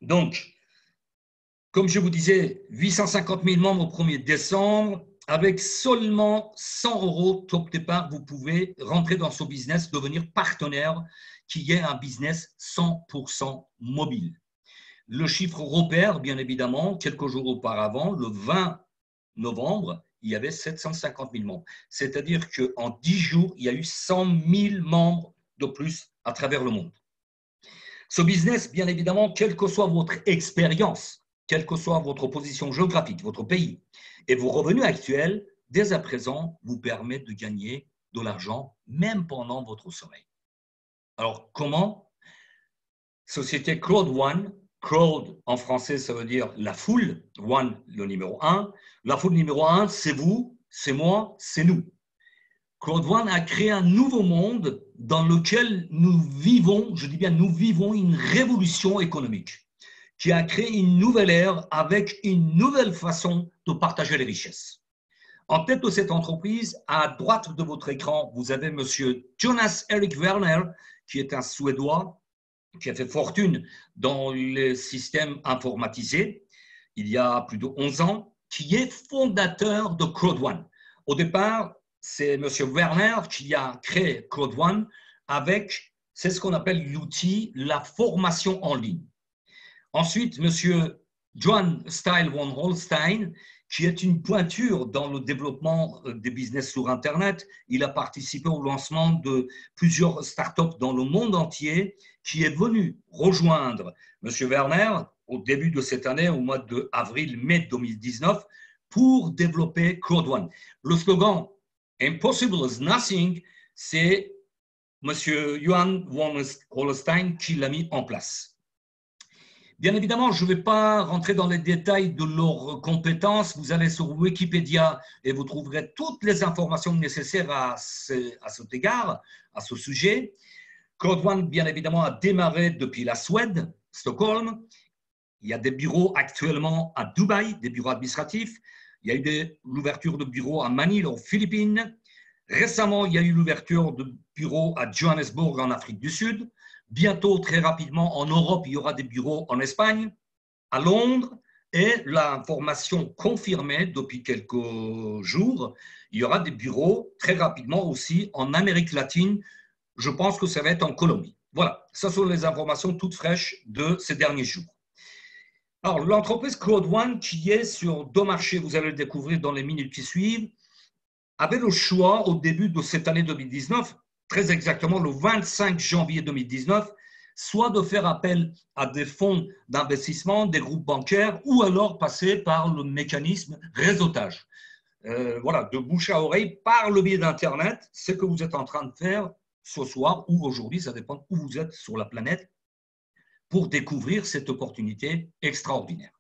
Donc, comme je vous disais, 850 000 membres au 1er décembre. Avec seulement 100 € top départ, vous pouvez rentrer dans ce business, devenir partenaire qui est un business 100% mobile. Le chiffre repère, bien évidemment, quelques jours auparavant, le 20 novembre, il y avait 750 000 membres. C'est-à-dire qu'en 10 jours, il y a eu 100 000 membres de plus à travers le monde. Ce business, bien évidemment, quelle que soit votre expérience, quelle que soit votre position géographique, votre pays et vos revenus actuels, dès à présent, vous permettent de gagner de l'argent, même pendant votre sommeil. Alors, comment? Société Crowd One. Crowd, en français, ça veut dire la foule. One, le numéro 1. La foule numéro 1, c'est vous, c'est moi, c'est nous. Crowd One a créé un nouveau monde dans lequel nous vivons, je dis bien nous vivons une révolution économique qui a créé une nouvelle ère avec une nouvelle façon de partager les richesses. En tête de cette entreprise, à droite de votre écran, vous avez monsieur Jonas Erik Werner, qui est un Suédois, qui a fait fortune dans les systèmes informatisés il y a plus de 11 ans, qui est fondateur de Crowd One. Au départ, c'est M. Werner qui a créé Crowd One avec, c'est ce qu'on appelle l'outil, la formation en ligne. Ensuite, M. Johan Style von Holstein, qui est une pointure dans le développement des business sur Internet. Il a participé au lancement de plusieurs startups dans le monde entier, qui est venu rejoindre M. Werner au début de cette année, au mois d'avril-mai 2019, pour développer Crowd One. Le slogan « Impossible is nothing », c'est M. Johan von Holstein qui l'a mis en place. Bien évidemment, je ne vais pas rentrer dans les détails de leurs compétences. Vous allez sur Wikipédia et vous trouverez toutes les informations nécessaires à cet égard, à ce sujet. Crowd One, bien évidemment, a démarré depuis la Suède, Stockholm. Il y a des bureaux actuellement à Dubaï, des bureaux administratifs. Il y a eu l'ouverture de bureaux à Manille, aux Philippines. Récemment, il y a eu l'ouverture de bureaux à Johannesburg, en Afrique du Sud. Bientôt, très rapidement, en Europe, il y aura des bureaux en Espagne, à Londres, et l'information confirmée depuis quelques jours, il y aura des bureaux très rapidement aussi en Amérique latine. Je pense que ça va être en Colombie. Voilà, ce sont les informations toutes fraîches de ces derniers jours. Alors, l'entreprise Crowd One, qui est sur deux marchés, vous allez le découvrir dans les minutes qui suivent, avait le choix au début de cette année 2019, très exactement le 25 janvier 2019, soit de faire appel à des fonds d'investissement, des groupes bancaires, ou alors passer par le mécanisme réseautage. Voilà, de bouche à oreille, par le biais d'Internet, ce que vous êtes en train de faire ce soir ou aujourd'hui, ça dépend où vous êtes sur la planète, pour découvrir cette opportunité extraordinaire.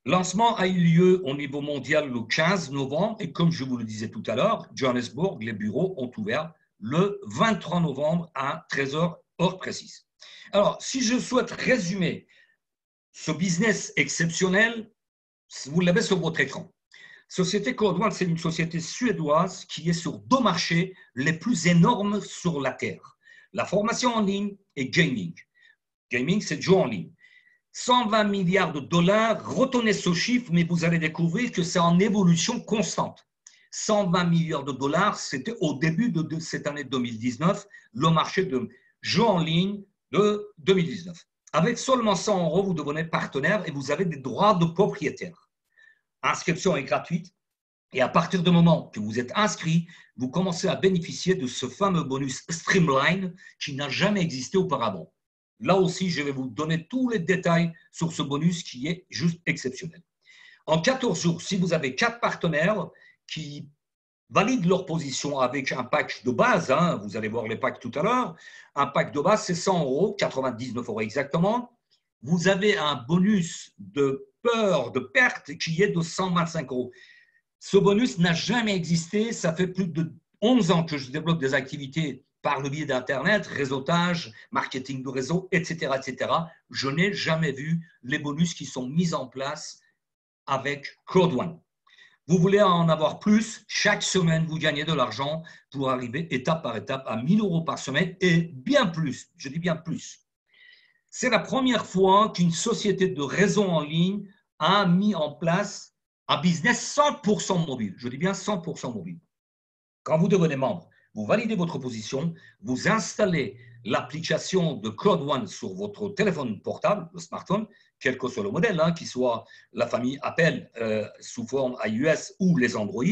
Lancement a eu lieu au niveau mondial le 15 novembre et comme je vous le disais tout à l'heure, Johannesburg, les bureaux ont ouvert le 23 novembre à 13h, heure précise. Alors, si je souhaite résumer ce business exceptionnel, vous l'avez sur votre écran. Société Crowd One, c'est une société suédoise qui est sur deux marchés les plus énormes sur la Terre. La formation en ligne et gaming. Gaming, c'est jouer en ligne. 120 milliards de dollars, retenez ce chiffre, mais vous allez découvrir que c'est en évolution constante. 120 milliards de dollars, c'était au début de cette année 2019, le marché de jeux en ligne de 2019. Avec seulement 100 €, vous devenez partenaire et vous avez des droits de propriétaire. Inscription est gratuite et à partir du moment que vous êtes inscrit, vous commencez à bénéficier de ce fameux bonus Streamline qui n'a jamais existé auparavant. Là aussi, je vais vous donner tous les détails sur ce bonus qui est juste exceptionnel. En 14 jours, si vous avez 4 partenaires qui valident leur position avec un pack de base, vous allez voir les packs tout à l'heure, un pack de base, c'est 100 €, 99 € exactement. Vous avez un bonus de peur, de perte qui est de 125 €. Ce bonus n'a jamais existé, ça fait plus de 11 ans que je développe des activités par le biais d'Internet, réseautage, marketing de réseau, etc., etc. Je n'ai jamais vu les bonus qui sont mis en place avec Crowd One. Vous voulez en avoir plus, chaque semaine, vous gagnez de l'argent pour arriver étape par étape à 1 000 € par semaine et bien plus, je dis bien plus. C'est la première fois qu'une société de réseau en ligne a mis en place un business 100% mobile. Je dis bien 100% mobile. Quand vous devenez membre, vous validez votre position, vous installez l'application de Cloud One sur votre téléphone portable, le smartphone, quel que soit le modèle, qu'il soit la famille Apple sous forme iOS ou les Android.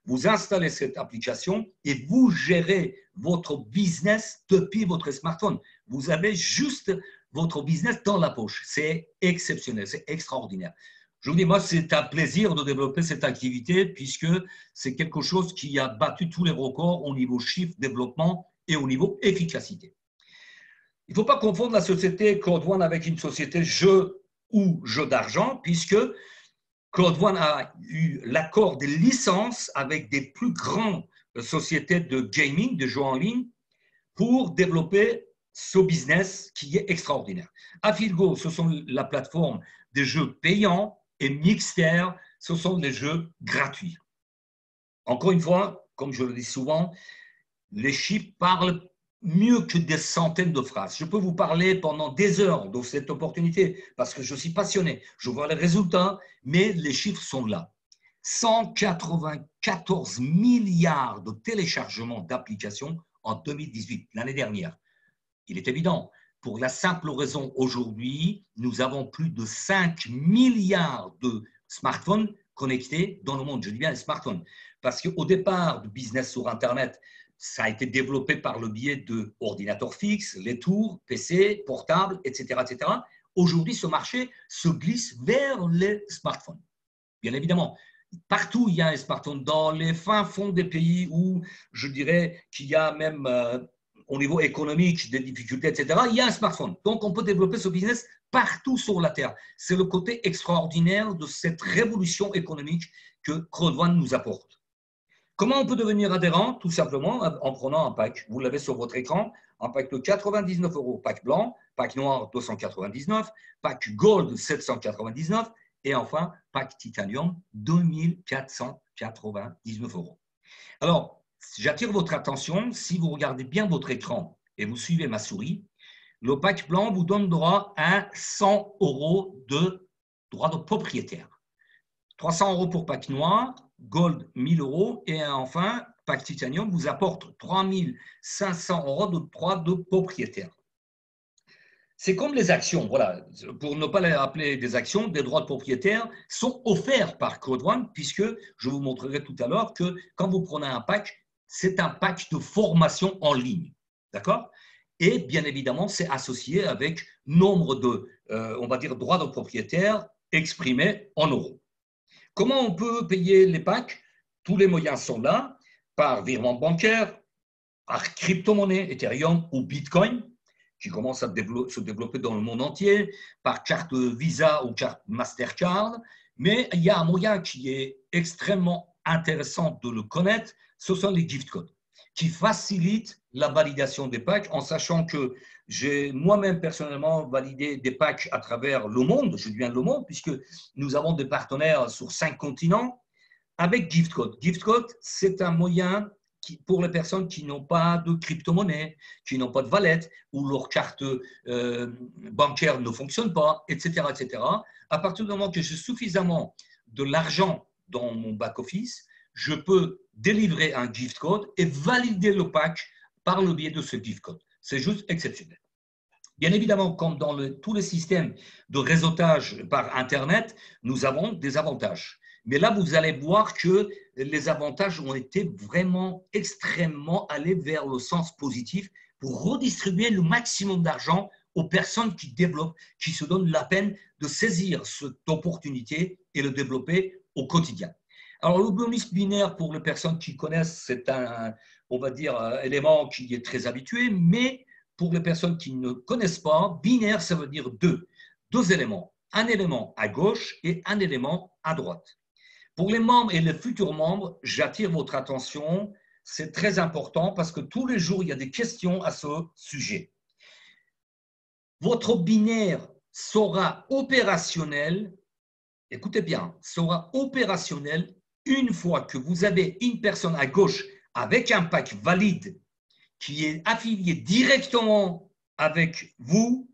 Vous installez cette application et vous gérez votre business depuis votre smartphone. Vous avez juste votre business dans la poche. C'est exceptionnel, c'est extraordinaire. Je vous dis, moi, c'est un plaisir de développer cette activité puisque c'est quelque chose qui a battu tous les records au niveau chiffre, développement et au niveau efficacité. Il ne faut pas confondre la société Cloud One avec une société jeu ou jeu d'argent puisque Cloud One a eu l'accord des licences avec des plus grandes sociétés de gaming, de jeux en ligne, pour développer ce business qui est extraordinaire. Affilgo, ce sont la plateforme des jeux payants et Mixter, ce sont des jeux gratuits. Encore une fois, comme je le dis souvent, les chiffres parlent mieux que des centaines de phrases. Je peux vous parler pendant des heures de cette opportunité parce que je suis passionné. Je vois les résultats, mais les chiffres sont là. 194 milliards de téléchargements d'applications en 2018, l'année dernière. Il est évident, pour la simple raison aujourd'hui, nous avons plus de 5 milliards de smartphones connectés dans le monde. Je dis bien les smartphones. Parce qu'au départ du business sur Internet, ça a été développé par le biais d'ordinateurs fixes, les tours, PC, portables, etc. etc. Aujourd'hui, ce marché se glisse vers les smartphones. Bien évidemment, partout il y a un smartphone, dans les fins fonds des pays où je dirais qu'il y a même au niveau économique des difficultés, etc., il y a un smartphone. Donc, on peut développer ce business partout sur la Terre. C'est le côté extraordinaire de cette révolution économique que Cloud One nous apporte. Comment on peut devenir adhérent? Tout simplement en prenant un pack. Vous l'avez sur votre écran, un pack de 99 €, pack blanc, pack noir 299, pack gold 799 et enfin pack titanium 2499 €. Alors, j'attire votre attention, si vous regardez bien votre écran et vous suivez ma souris, le pack blanc vous donne droit à 100 € de droit de propriétaire. 300 € pour pack noir, gold 1000 € et enfin, pack titanium vous apporte 3500 € de droits de propriétaire. C'est comme les actions, voilà, pour ne pas les appeler des actions, des droits de propriétaire sont offerts par Cloud One puisque je vous montrerai tout à l'heure que quand vous prenez un pack, c'est un pack de formation en ligne, d'accord? Et bien évidemment, c'est associé avec nombre de, on va dire, droits de propriétaire exprimés en euros. Comment on peut payer les packs? Tous les moyens sont là, par virement bancaire, par crypto-monnaie, Ethereum ou Bitcoin, qui commence à se développer dans le monde entier, par carte Visa ou carte Mastercard. Mais il y a un moyen qui est extrêmement intéressant de le connaître, ce sont les gift codes, qui facilitent la validation des packs, en sachant que j'ai moi-même personnellement validé des packs à travers le monde, je viens de le monde, puisque nous avons des partenaires sur 5 continents, avec gift code. Gift code, c'est un moyen pour les personnes qui n'ont pas de crypto-monnaie, qui n'ont pas de wallet, où leur carte bancaire ne fonctionne pas, etc., etc. À partir du moment que j'ai suffisamment de l'argent dans mon back-office, je peux délivrer un gift code et valider le pack par le biais de ce gift code. C'est juste exceptionnel. Bien évidemment, comme dans tous les systèmes de réseautage par Internet, nous avons des avantages. Mais là, vous allez voir que les avantages ont été vraiment extrêmement allés vers le sens positif pour redistribuer le maximum d'argent aux personnes qui développent, qui se donnent la peine de saisir cette opportunité et le développer au quotidien. Alors, le bonus binaire, pour les personnes qui connaissent, c'est un, on va dire, élément qui est très habitué, mais pour les personnes qui ne connaissent pas, binaire, ça veut dire deux éléments. Un élément à gauche et un élément à droite. Pour les membres et les futurs membres, j'attire votre attention. C'est très important parce que tous les jours, il y a des questions à ce sujet. Votre binaire sera opérationnel, écoutez bien, sera opérationnel une fois que vous avez une personne à gauche avec un pack valide qui est affilié directement avec vous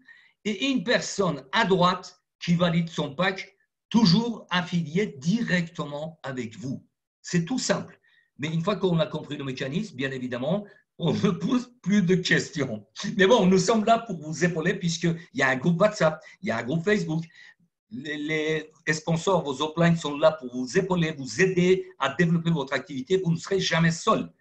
et une personne à droite qui valide son pack, toujours affilié directement avec vous. C'est tout simple. Mais une fois qu'on a compris le mécanisme, bien évidemment, on ne pose plus de questions. Mais bon, nous sommes là pour vous épauler puisqu'il y a un groupe WhatsApp, il y a un groupe Facebook. Les sponsors, vos uplines sont là pour vous épauler, vous aider à développer votre activité. Vous ne serez jamais seul.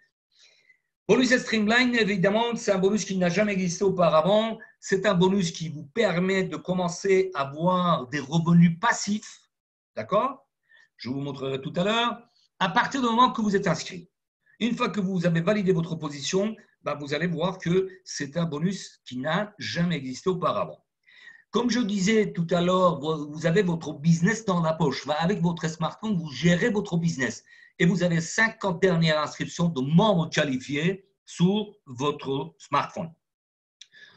Bonus et Streamline, évidemment, c'est un bonus qui n'a jamais existé auparavant. C'est un bonus qui vous permet de commencer à avoir des revenus passifs. D'accord? Je vous montrerai tout à l'heure. À partir du moment que vous êtes inscrit. Une fois que vous avez validé votre position, vous allez voir que c'est un bonus qui n'a jamais existé auparavant. Comme je disais tout à l'heure, vous avez votre business dans la poche. Avec votre smartphone, vous gérez votre business et vous avez 50 dernières inscriptions de membres qualifiés sur votre smartphone.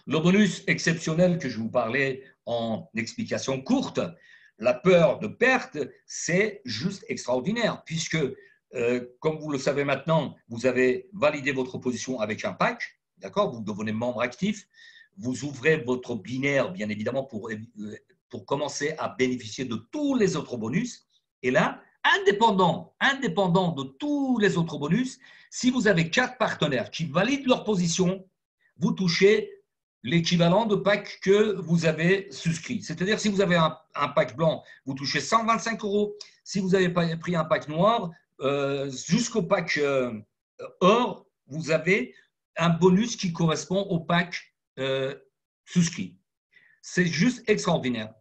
Le bonus exceptionnel que je vous parlais en explication courte, la peur de perte, c'est juste extraordinaire puisque, comme vous le savez maintenant, vous avez validé votre position avec un pack, d'accord, vous devenez membre actif. Vous ouvrez votre binaire, bien évidemment, pour commencer à bénéficier de tous les autres bonus. Et là, indépendant de tous les autres bonus, si vous avez 4 partenaires qui valident leur position, vous touchez l'équivalent de pack que vous avez souscrit. C'est-à-dire, si vous avez un pack blanc, vous touchez 125 €. Si vous avez pris un pack noir, jusqu'au pack or, vous avez un bonus qui correspond au pack souscrit. C'est juste extraordinaire.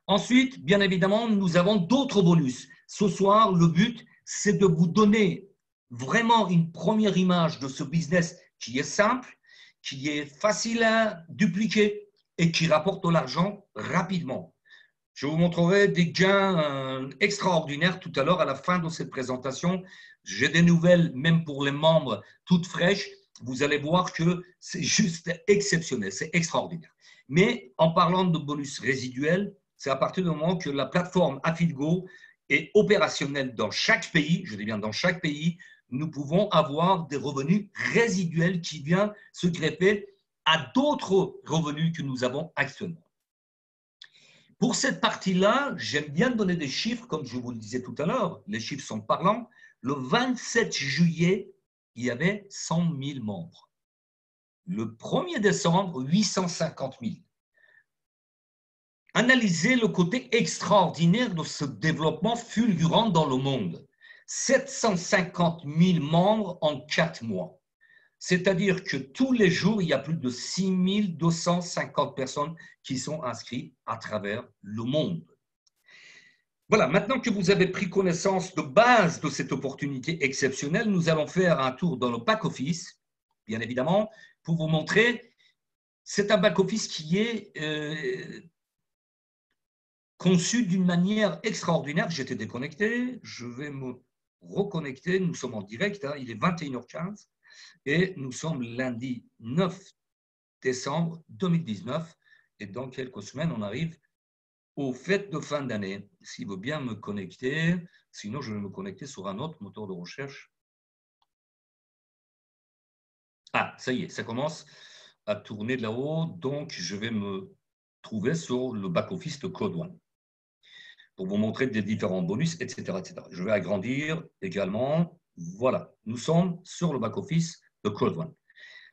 Ensuite, bien évidemment, nous avons d'autres bonus. Ce soir, le but, c'est de vous donner vraiment une première image de ce business qui est simple, qui est facile à dupliquer et qui rapporte de l'argent rapidement. Je vous montrerai des gains extraordinaires tout à l'heure à la fin de cette présentation. J'ai des nouvelles, même pour les membres, toutes fraîches. Vous allez voir que c'est juste exceptionnel, c'est extraordinaire. Mais en parlant de bonus résiduels, c'est à partir du moment que la plateforme Affilgo est opérationnelle dans chaque pays, je dis bien dans chaque pays, nous pouvons avoir des revenus résiduels qui viennent se greffer à d'autres revenus que nous avons actuellement. Pour cette partie-là, j'aime bien donner des chiffres, comme je vous le disais tout à l'heure, les chiffres sont parlants. Le 27 juillet, il y avait 100 000 membres. Le 1er décembre, 850 000. Analysez le côté extraordinaire de ce développement fulgurant dans le monde. 750 000 membres en 4 mois. C'est-à-dire que tous les jours, il y a plus de 6 250 personnes qui sont inscrites à travers le monde. Voilà, maintenant que vous avez pris connaissance de base de cette opportunité exceptionnelle, nous allons faire un tour dans le back-office, bien évidemment, pour vous montrer. C'est un back-office qui est conçu d'une manière extraordinaire. J'étais déconnecté, je vais me reconnecter. Nous sommes en direct, il est 21h15 et nous sommes lundi 9 décembre 2019. Et dans quelques semaines, on arrive aux fêtes de fin d'année. S'il veut bien me connecter, sinon je vais me connecter sur un autre moteur de recherche. Ah, ça y est, ça commence à tourner de là-haut. Donc, je vais me trouver sur le back-office de Code One pour vous montrer des différents bonus, etc., etc. Je vais agrandir également. Voilà, nous sommes sur le back-office de Code One.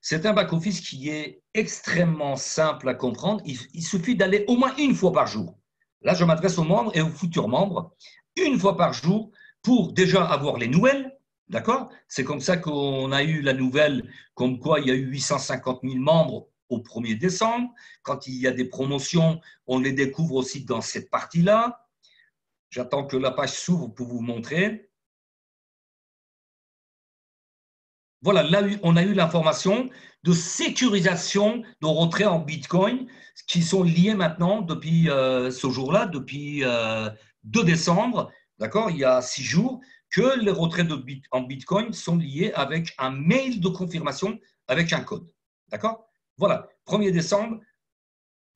C'est un back-office qui est extrêmement simple à comprendre. Il suffit d'aller au moins une fois par jour. Là, je m'adresse aux membres et aux futurs membres, une fois par jour, pour déjà avoir les nouvelles. D'accord? C'est comme ça qu'on a eu la nouvelle, comme quoi il y a eu 850 000 membres au 1er décembre. Quand il y a des promotions, on les découvre aussi dans cette partie-là. J'attends que la page s'ouvre pour vous montrer. Voilà, là, on a eu l'information de sécurisation de retrait en Bitcoin qui sont liés maintenant depuis ce jour-là, depuis 2 décembre, d'accord, il y a 6 jours, que les retraits en Bitcoin sont liés avec un mail de confirmation avec un code. D'accord? Voilà, 1er décembre,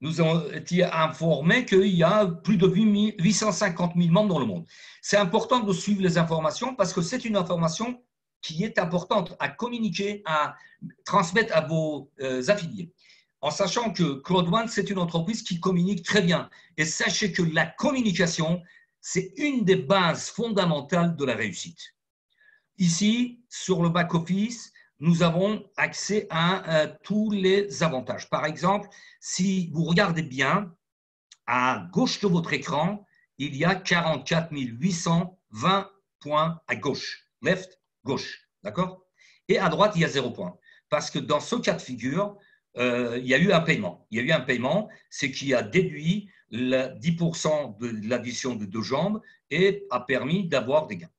nous avons été informés qu'il y a plus de 850 000 membres dans le monde. C'est important de suivre les informations parce que c'est une information qui est importante à communiquer, à transmettre à vos affiliés. en sachant que Cloud One, c'est une entreprise qui communique très bien. Et sachez que la communication, c'est une des bases fondamentales de la réussite. Ici, sur le back-office, nous avons accès à tous les avantages. Par exemple, si vous regardez bien, à gauche de votre écran, il y a 44 820 points à gauche. Left, gauche. D'accord? Et à droite, il y a 0 points. Parce que dans ce cas de figure, il y a eu un paiement. Il y a eu un paiement, c'est qui a déduit 10% de l'addition de 2 jambes et a permis d'avoir des gains.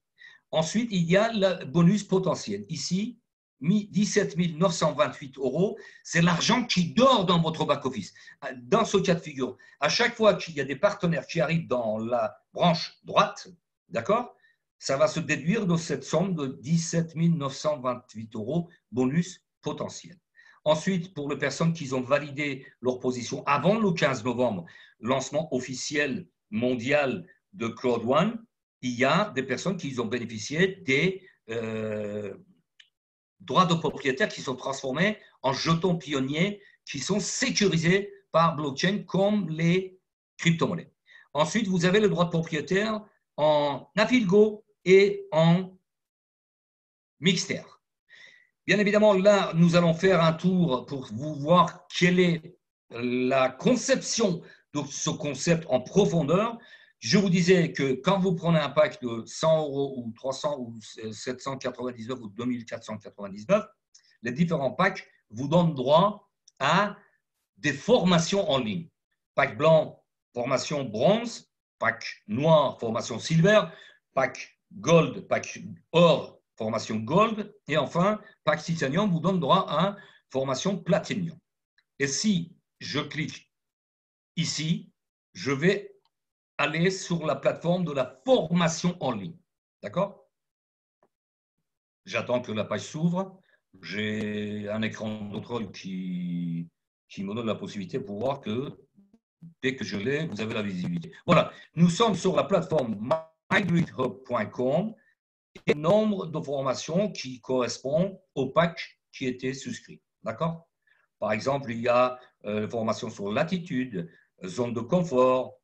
Ensuite, il y a le bonus potentiel. Ici, 17 928 €, c'est l'argent qui dort dans votre back-office. Dans ce cas de figure, à chaque fois qu'il y a des partenaires qui arrivent dans la branche droite, d'accord, ça va se déduire de cette somme de 17 928 € bonus potentiel. Ensuite, pour les personnes qui ont validé leur position avant le 15 novembre, lancement officiel mondial de Cloud One, il y a des personnes qui ont bénéficié des droits de propriétaire qui sont transformés en jetons pionniers qui sont sécurisés par blockchain comme les crypto-monnaies. Ensuite, vous avez le droit de propriétaire en Afilgo et en Mixter. Bien évidemment, là, nous allons faire un tour pour vous voir quelle est la conception de ce concept en profondeur. Je vous disais que quand vous prenez un pack de 100 € ou 300 ou 799 ou 2499, les différents packs vous donnent droit à des formations en ligne. Pack blanc, formation bronze, pack noir, formation silver, pack gold, pack or, formation gold, et enfin, pack titanium vous donne droit à formation platinum. Et si je clique ici, je vais aller sur la plateforme de la formation en ligne. D'accord? J'attends que la page s'ouvre. J'ai un écran de contrôle qui me donne la possibilité pour voir que dès que je l'ai, vous avez la visibilité. Voilà, nous sommes sur la plateforme mygridhub.com et le nombre de formations qui correspond au pack qui était souscrit. D'accord? Par exemple, il y a formation sur l'attitude, zone de confort,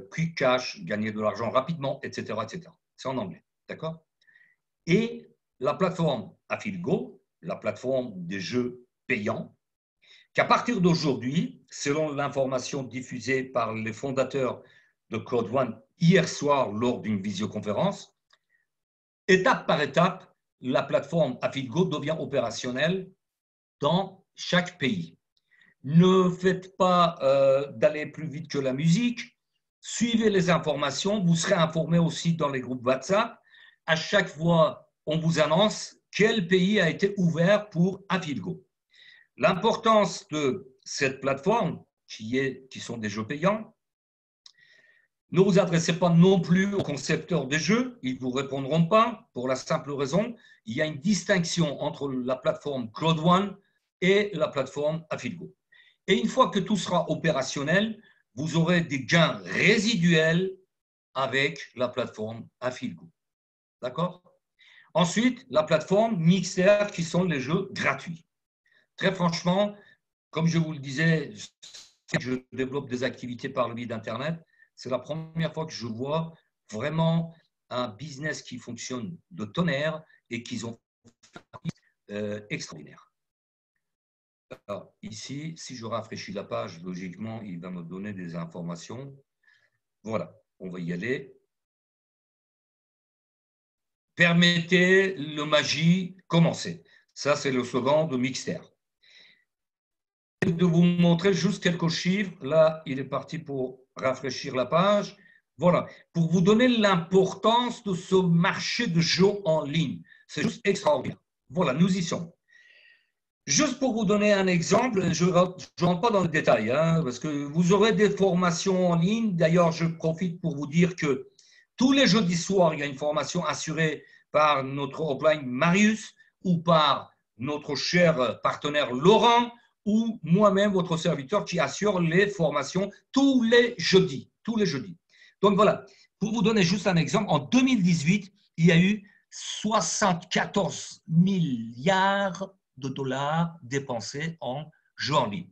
quick cash, gagner de l'argent rapidement, etc., etc. C'est en anglais, d'accord? Et la plateforme Afilgo, la plateforme des jeux payants, qu'à partir d'aujourd'hui, selon l'information diffusée par les fondateurs de Cloud One hier soir lors d'une visioconférence, étape par étape, la plateforme Afilgo devient opérationnelle dans chaque pays. Ne faites pas d'aller plus vite que la musique. Suivez les informations. Vous serez informé aussi dans les groupes WhatsApp. À chaque fois, on vous annonce quel pays a été ouvert pour Afilgo. L'importance de cette plateforme, qui sont des jeux payants, ne vous adressez pas non plus aux concepteurs des jeux. Ils ne vous répondront pas pour la simple raison, il y a une distinction entre la plateforme Cloud One et la plateforme Afilgo. Et une fois que tout sera opérationnel, vous aurez des gains résiduels avec la plateforme Afilgo. D'accord? Ensuite, la plateforme Mixer, qui sont les jeux gratuits. Très franchement, comme je vous le disais, je développe des activités par le biais d'Internet. C'est la première fois que je vois vraiment un business qui fonctionne de tonnerre et qu'ils ont fait extraordinaire. Alors, ici, si je rafraîchis la page, logiquement, il va me donner des informations. Voilà, on va y aller. Permettez le magie commencer. Ça, c'est le slogan de Mixter. De vous montrer juste quelques chiffres. Là, il est parti pour rafraîchir la page. Voilà, pour vous donner l'importance de ce marché de jeux en ligne. C'est juste extraordinaire. Voilà, nous y sommes. Juste pour vous donner un exemple, je ne rentre pas dans le détail, hein, parce que vous aurez des formations en ligne. D'ailleurs, je profite pour vous dire que tous les jeudis soirs, il y a une formation assurée par notre offline Marius ou par notre cher partenaire Laurent ou moi-même, votre serviteur, qui assure les formations tous les jeudis. Tous les jeudis. Donc voilà, pour vous donner juste un exemple, en 2018, il y a eu 74 milliards de dollars dépensés en jeux en ligne.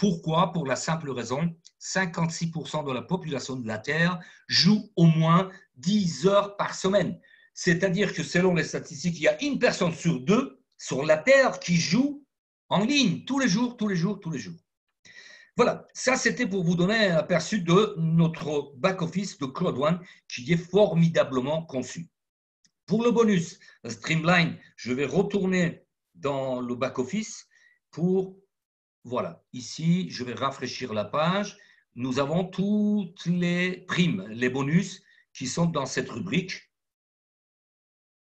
Pourquoi? Pour la simple raison, 56% de la population de la Terre joue au moins 10 heures par semaine. C'est-à-dire que selon les statistiques, il y a une personne sur deux sur la Terre qui joue en ligne tous les jours, tous les jours, tous les jours. Voilà, ça c'était pour vous donner un aperçu de notre back-office de Claude One qui est formidablement conçu. Pour le bonus Streamline, je vais retourner dans le back-office pour, voilà, ici, je vais rafraîchir la page. Nous avons toutes les primes, les bonus qui sont dans cette rubrique.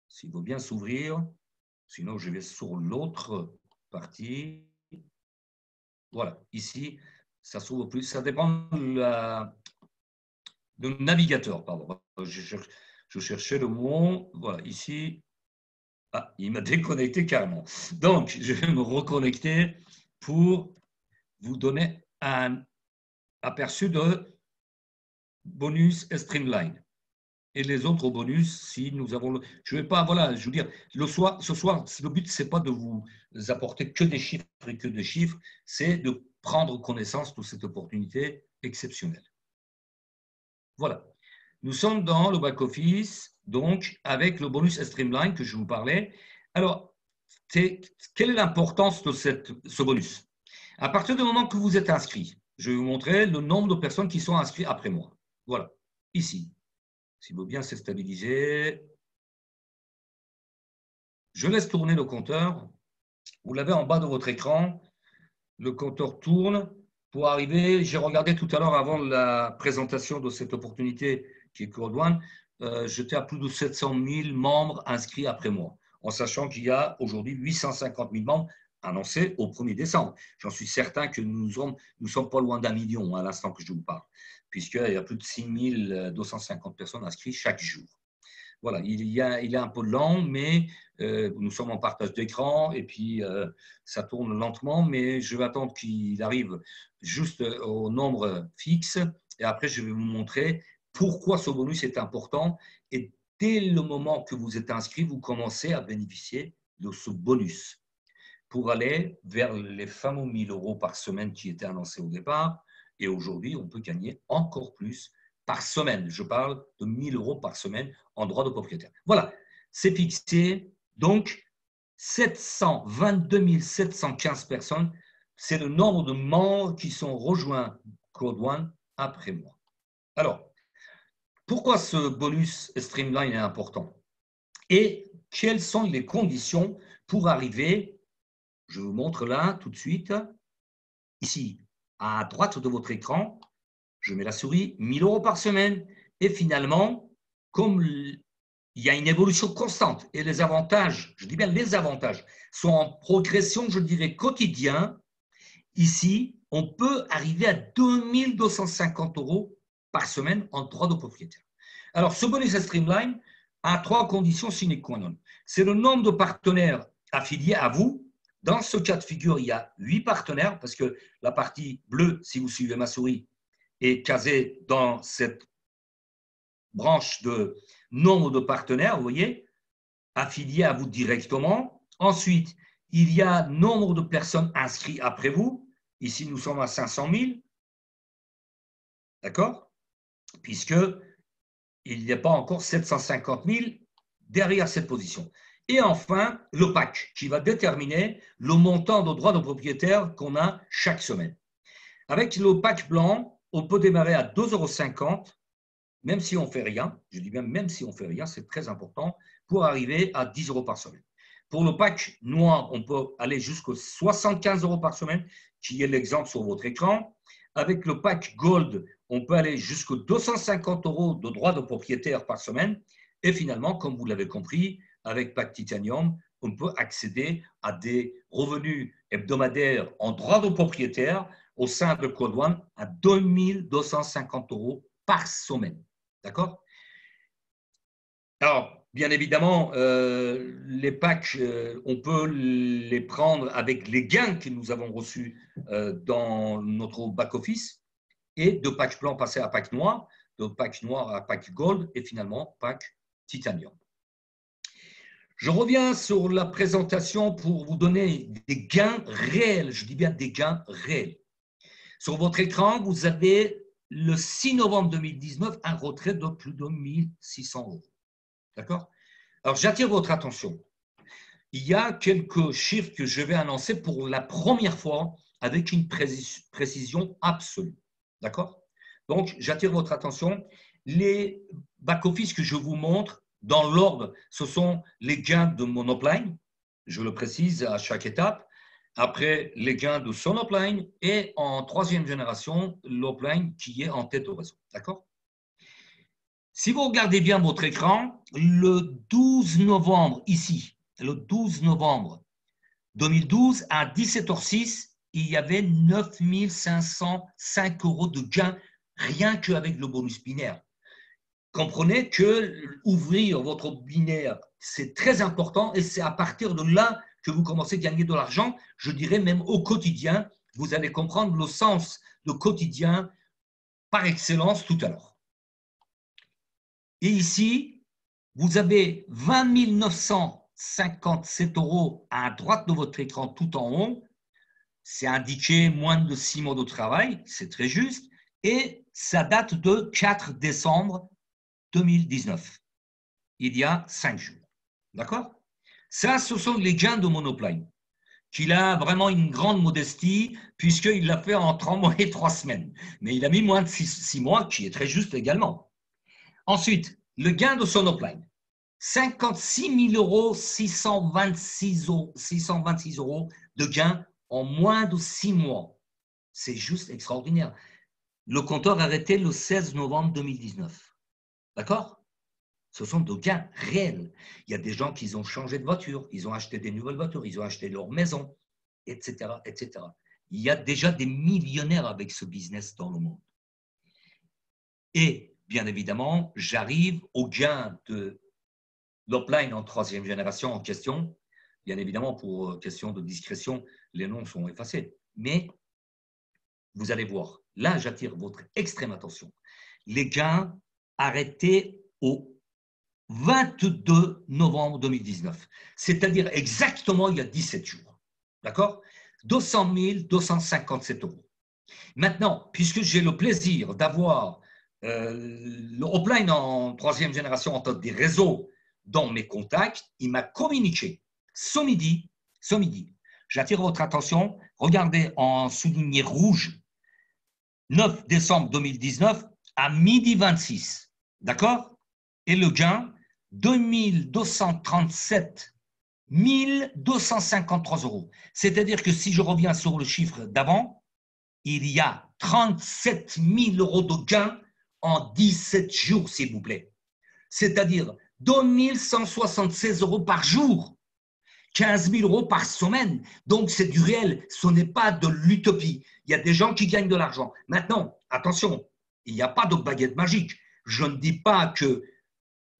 S'il veut bien s'ouvrir, sinon je vais sur l'autre partie. Voilà, ici, ça s'ouvre plus. Ça dépend du navigateur, pardon. Je cherchais le mot. Voilà, ici. Ah, il m'a déconnecté carrément. Donc, je vais me reconnecter pour vous donner un aperçu de bonus et Streamline. Et les autres bonus, si nous avons… Je ne vais pas, voilà, je veux dire, ce soir, le but, ce n'est pas de vous apporter que des chiffres et que des chiffres, c'est de prendre connaissance de cette opportunité exceptionnelle. Voilà. Nous sommes dans le back-office, donc, avec le bonus Streamline que je vous parlais. Alors, quelle est l'importance de ce bonus? À partir du moment que vous êtes inscrit, je vais vous montrer le nombre de personnes qui sont inscrites après moi. Voilà, ici. S'il veut bien se stabiliser. Je laisse tourner le compteur. Vous l'avez en bas de votre écran. Le compteur tourne pour arriver. J'ai regardé tout à l'heure avant la présentation de cette opportunité qui est Claude One. J'étais à plus de 700 000 membres inscrits après moi, en sachant qu'il y a aujourd'hui 850 000 membres annoncés au 1er décembre. J'en suis certain que nous ne sommes pas loin d'1 million à l'instant que je vous parle, puisqu'il y a plus de 6 250 personnes inscrites chaque jour. Voilà, il est un peu lent, mais nous sommes en partage d'écran et puis ça tourne lentement, mais je vais attendre qu'il arrive juste au nombre fixe et après je vais vous montrer pourquoi ce bonus est important et dès le moment que vous êtes inscrit, vous commencez à bénéficier de ce bonus pour aller vers les fameux 1 000 € par semaine qui étaient annoncés au départ. Et aujourd'hui, on peut gagner encore plus par semaine. Je parle de 1 000 € par semaine en droit de propriétaire. Voilà, c'est fixé. Donc, 722 715 personnes, c'est le nombre de membres qui sont rejoints Claude One après moi. Alors, pourquoi ce bonus Streamline est important? Et quelles sont les conditions pour arriver? Je vous montre là tout de suite. Ici, à droite de votre écran, je mets la souris, 1 000 € par semaine. Et finalement, comme il y a une évolution constante et les avantages, je dis bien les avantages, sont en progression, je dirais, quotidien, ici, on peut arriver à 2 250 € par semaine en droit de propriétaire. Alors, ce bonus Streamline a 3 conditions sine qua non. C'est le nombre de partenaires affiliés à vous. Dans ce cas de figure, il y a 8 partenaires parce que la partie bleue, si vous suivez ma souris, est casée dans cette branche de nombre de partenaires, vous voyez, affiliés à vous directement. Ensuite, il y a nombre de personnes inscrites après vous. Ici, nous sommes à 500 000. D'accord? Puisqu'il n'y a pas encore 750 000 derrière cette position. Et enfin, le PAC qui va déterminer le montant de droits de propriétaire qu'on a chaque semaine. Avec le PAC blanc, on peut démarrer à 2,50 €, même si on ne fait rien. Je dis bien même si on ne fait rien, c'est très important, pour arriver à 10 € par semaine. Pour le PAC noir, on peut aller jusqu'à 75 € par semaine, qui est l'exemple sur votre écran. Avec le PAC Gold, on peut aller jusqu'à 250 € de droits de propriétaire par semaine. Et finalement, comme vous l'avez compris, avec PAC Titanium, on peut accéder à des revenus hebdomadaires en droits de propriétaire au sein de Claude One à 2 250 € par semaine. D'accord? Alors, bien évidemment, les packs, on peut les prendre avec les gains que nous avons reçus dans notre back-office et de pack blanc passer à pack noir, de pack noir à pack gold et finalement pack titanium. Je reviens sur la présentation pour vous donner des gains réels, je dis bien des gains réels. Sur votre écran, vous avez le 6 novembre 2019 un retrait de plus de 1 600 euros. D'accord? Alors, j'attire votre attention. Il y a quelques chiffres que je vais annoncer pour la première fois avec une précision absolue. D'accord? Donc, j'attire votre attention. Les back-office que je vous montre, dans l'ordre, ce sont les gains de Monopline. Je le précise à chaque étape. Après, les gains de Sonopline et en troisième génération, l'Opline qui est en tête au réseau. D'accord? Si vous regardez bien votre écran, le 12 novembre, ici, le 12 novembre 2012, à 17h06, il y avait 9 505 euros de gains rien qu'avec le bonus binaire. Comprenez que ouvrir votre binaire, c'est très important et c'est à partir de là que vous commencez à gagner de l'argent. Je dirais même au quotidien, vous allez comprendre le sens de quotidien par excellence tout à l'heure. Et ici, vous avez 20 957 euros à droite de votre écran tout en haut. C'est indiqué moins de 6 mois de travail, c'est très juste. Et ça date de 4 décembre 2019, il y a 5 jours. D'accord? Ça, ce sont les gains de Monopline, qu'il a vraiment une grande modestie, puisqu'il l'a fait en 3 mois et 3 semaines. Mais il a mis moins de 6 mois, qui est très juste également. Ensuite, le gain de Sonopline, 56 626 euros de gains en moins de 6 mois. C'est juste extraordinaire. Le compteur a arrêté le 16 novembre 2019. D'accord? Ce sont des gains réels. Il y a des gens qui ont changé de voiture, ils ont acheté des nouvelles voitures, ils ont acheté leur maison, etc., etc. Il y a déjà des millionnaires avec ce business dans le monde. Et bien évidemment, j'arrive au gain de l'Opline en troisième génération en question. Bien évidemment, pour question de discrétion, les noms sont effacés. Mais vous allez voir, là, j'attire votre extrême attention. Les gains arrêtés au 22 novembre 2019, c'est-à-dire exactement il y a 17 jours. D'accord? 200 257 euros. Maintenant, puisque j'ai le plaisir d'avoir le Opline en troisième génération en tête des réseaux dans mes contacts, il m'a communiqué ce midi, j'attire votre attention, regardez en souligné rouge, 9 décembre 2019 à midi 26. D'accord? Et le gain, 2237 1253 euros. C'est-à-dire que si je reviens sur le chiffre d'avant, il y a 37 000 euros de gain en 17 jours, s'il vous plaît. C'est-à-dire 2176 euros par jour, 15 000 euros par semaine. Donc, c'est du réel, ce n'est pas de l'utopie. Il y a des gens qui gagnent de l'argent. Maintenant, attention, il n'y a pas de baguette magique. Je ne dis pas que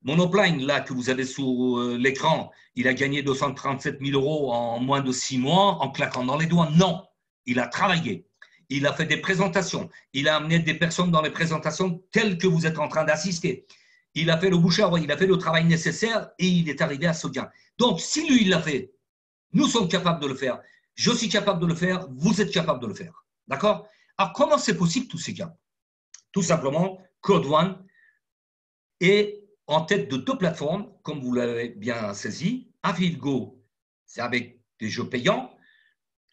Monopline, là, que vous avez sur l'écran, il a gagné 237 000 euros en moins de 6 mois en claquant dans les doigts. Non, il a travaillé. Il a fait des présentations. Il a amené des personnes dans les présentations telles que vous êtes en train d'assister. Il a fait le bouche à oreille, il a fait le travail nécessaire et il est arrivé à ce gain. Donc, si lui, il l'a fait, nous sommes capables de le faire. Je suis capable de le faire. Vous êtes capable de le faire. D'accord? Alors, comment c'est possible tous ces gains? Tout simplement, Code One est en tête de 2 plateformes, comme vous l'avez bien saisi. Affiligo, c'est avec des jeux payants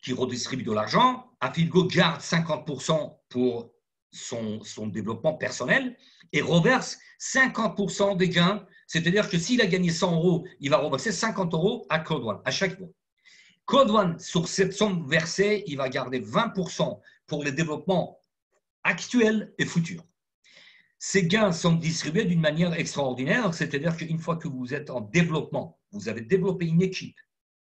qui redistribuent de l'argent. Affiligo garde 50% pour son développement personnel et reverse 50% des gains. C'est-à-dire que s'il a gagné 100 euros, il va reverser 50 euros à Code One à chaque mois. Code One, sur cette somme versée, il va garder 20% pour les développements actuels et futurs. Ces gains sont distribués d'une manière extraordinaire, c'est-à-dire qu'une fois que vous êtes en développement, vous avez développé une équipe,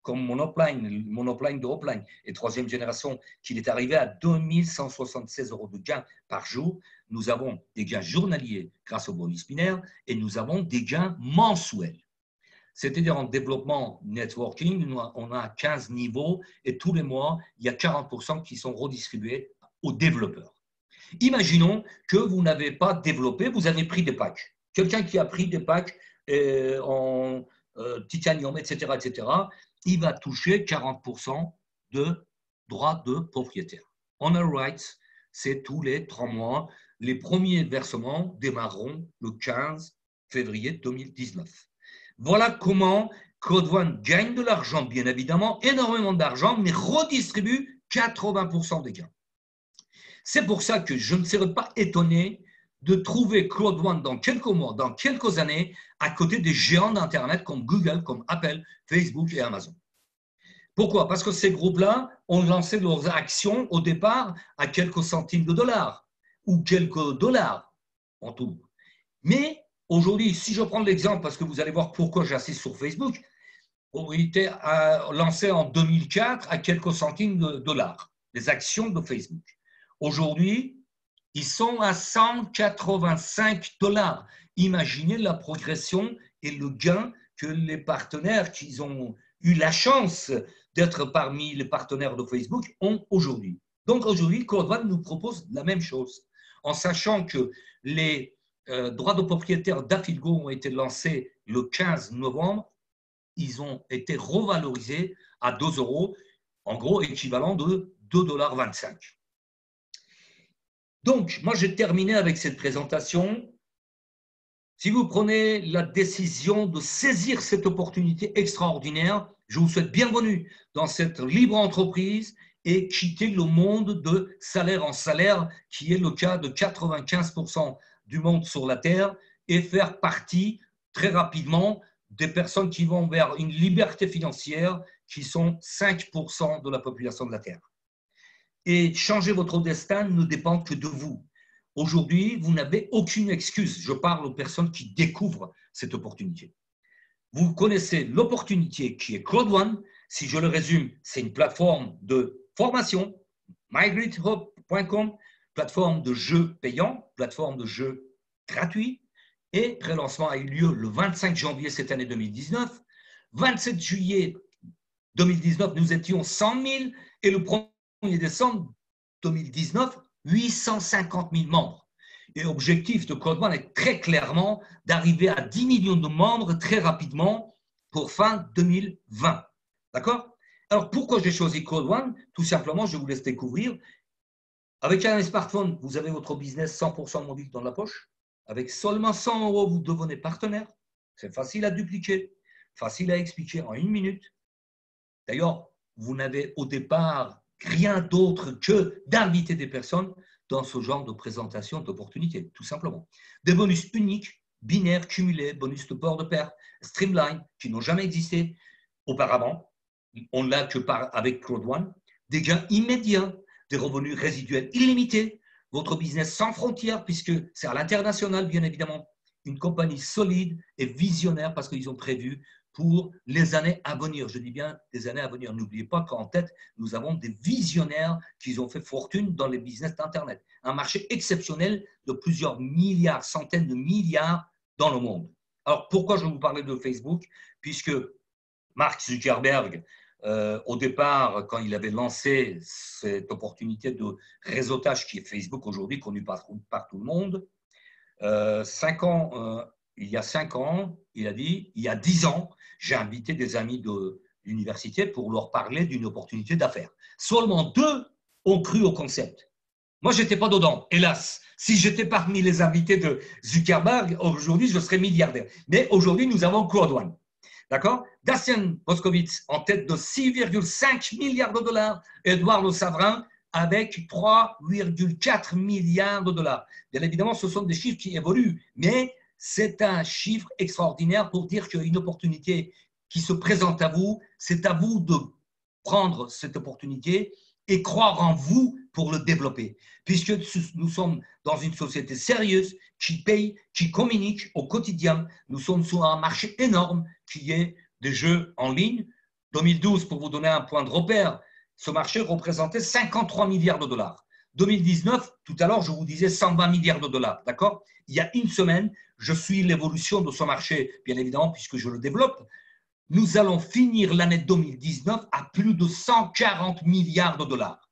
comme Monopline de Opline et troisième génération, qu'il est arrivé à 2176 euros de gains par jour. Nous avons des gains journaliers grâce au bonus binaire et nous avons des gains mensuels. C'est-à-dire en développement networking, on a 15 niveaux et tous les mois, il y a 40% qui sont redistribués aux développeurs. Imaginons que vous n'avez pas développé, vous avez pris des packs. Quelqu'un qui a pris des packs en titanium, etc., il va toucher 40% de droits de propriétaire. Honor rights, c'est tous les 3 mois. Les premiers versements démarreront le 15 février 2019. Voilà comment Code One gagne de l'argent, bien évidemment, énormément d'argent, mais redistribue 80% des gains. C'est pour ça que je ne serais pas étonné de trouver Code One dans quelques mois, dans quelques années, à côté des géants d'Internet comme Google, comme Apple, Facebook et Amazon. Pourquoi? Parce que ces groupes-là ont lancé leurs actions au départ à quelques centimes de dollars ou quelques dollars en tout. Mais aujourd'hui, si je prends l'exemple, parce que vous allez voir pourquoi j'insiste sur Facebook, ont été lancés en 2004 à quelques centimes de dollars, les actions de Facebook. Aujourd'hui, ils sont à 185 dollars. Imaginez la progression et le gain que les partenaires qui ont eu la chance d'être parmi les partenaires de Facebook ont aujourd'hui. Donc aujourd'hui, Code One nous propose la même chose, en sachant que les droits de propriétaire d'Affilgo ont été lancés le 15 novembre. Ils ont été revalorisés à 2 €, en gros équivalent de 2,25 $. Donc, moi, j'ai terminé avec cette présentation. Si vous prenez la décision de saisir cette opportunité extraordinaire, je vous souhaite bienvenue dans cette libre entreprise et quitter le monde de salaire en salaire, qui est le cas de 95% du monde sur la Terre, et faire partie très rapidement des personnes qui vont vers une liberté financière, qui sont 5% de la population de la Terre. Et changer votre destin ne dépend que de vous. Aujourd'hui, vous n'avez aucune excuse. Je parle aux personnes qui découvrent cette opportunité. Vous connaissez l'opportunité qui est Code One. Si je le résume, c'est une plateforme de formation, mygreathub.com, plateforme de jeux payants, plateforme de jeux gratuits. Et pré-lancement a eu lieu le 25 janvier cette année 2019. 27 juillet 2019, nous étions 100 000 et le 1er décembre 2019, 850 000 membres. Et l'objectif de Code One est très clairement d'arriver à 10 millions de membres très rapidement pour fin 2020. D'accord? Alors, pourquoi j'ai choisi Code One? Tout simplement, je vous laisse découvrir. Avec un smartphone, vous avez votre business 100% mobile dans la poche. Avec seulement 100 €, vous devenez partenaire. C'est facile à dupliquer, facile à expliquer en 1 minute. D'ailleurs, vous n'avez au départ rien d'autre que d'inviter des personnes dans ce genre de présentation d'opportunités, tout simplement. Des bonus uniques, binaires, cumulés, bonus de port de pair, streamline, qui n'ont jamais existé auparavant. On l'a que avec Code One. Des gains immédiats, des revenus résiduels illimités, votre business sans frontières, puisque c'est à l'international, bien évidemment. Une compagnie solide et visionnaire, parce qu'ils ont prévu pour les années à venir. Je dis bien des années à venir. N'oubliez pas qu'en tête, nous avons des visionnaires qui ont fait fortune dans les business d'Internet. Un marché exceptionnel de plusieurs milliards, centaines de milliards dans le monde. Alors, pourquoi je vous parlais de Facebook? Puisque Mark Zuckerberg, au départ, quand il avait lancé cette opportunité de réseautage qui est Facebook aujourd'hui, connu par tout le monde, il y a 5 ans, il a dit, il y a 10 ans, j'ai invité des amis de l'université pour leur parler d'une opportunité d'affaires. Seulement 2 ont cru au concept. Moi, je n'étais pas dedans, hélas. Si j'étais parmi les invités de Zuckerberg, aujourd'hui, je serais milliardaire. Mais aujourd'hui, nous avons Code One. D'accord? Dacian Boskowitz en tête de 6,5 milliards de dollars. Eduardo Savrin avec 3,4 milliards de dollars. Bien évidemment, ce sont des chiffres qui évoluent, mais c'est un chiffre extraordinaire pour dire qu'il y a une opportunité qui se présente à vous. C'est à vous de prendre cette opportunité et croire en vous pour le développer. Puisque nous sommes dans une société sérieuse qui paye, qui communique au quotidien. Nous sommes sur un marché énorme qui est des jeux en ligne. 2012, pour vous donner un point de repère, ce marché représentait 53 milliards de dollars. 2019, tout à l'heure, je vous disais 120 milliards de dollars. D'accord? Il y a une semaine, je suis l'évolution de ce marché, bien évidemment, puisque je le développe. Nous allons finir l'année 2019 à plus de 140 milliards de dollars.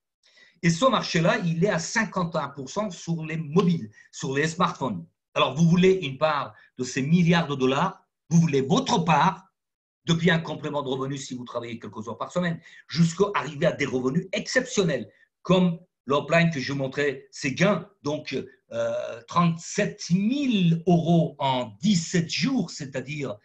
Et ce marché-là, il est à 51% sur les mobiles, sur les smartphones. Alors, vous voulez une part de ces milliards de dollars, vous voulez votre part, depuis un complément de revenus si vous travaillez quelques heures par semaine, jusqu'à arriver à des revenus exceptionnels, comme l'upline que je montrais, ses gains, donc 37 000 € en 17 jours, c'est-à-dire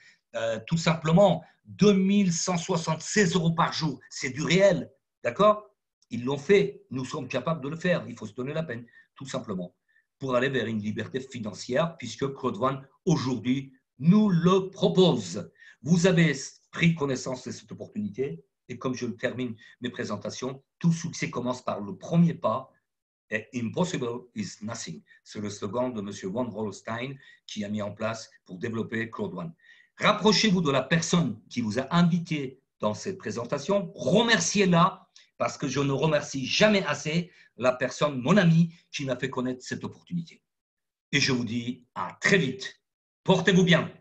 tout simplement 2176 € par jour. C'est du réel, d'accord? Ils l'ont fait, nous sommes capables de le faire, il faut se donner la peine, tout simplement, pour aller vers une liberté financière, puisque Claude One, aujourd'hui, nous le propose. Vous avez pris connaissance de cette opportunité, et comme je termine mes présentations, tout succès commence par le premier pas, et impossible is nothing. C'est le slogan de M. Von Rollstein qui a mis en place pour développer Claude One. Rapprochez-vous de la personne qui vous a invité dans cette présentation, remerciez-la, parce que je ne remercie jamais assez la personne, mon ami, qui m'a fait connaître cette opportunité. Et je vous dis à très vite. Portez-vous bien.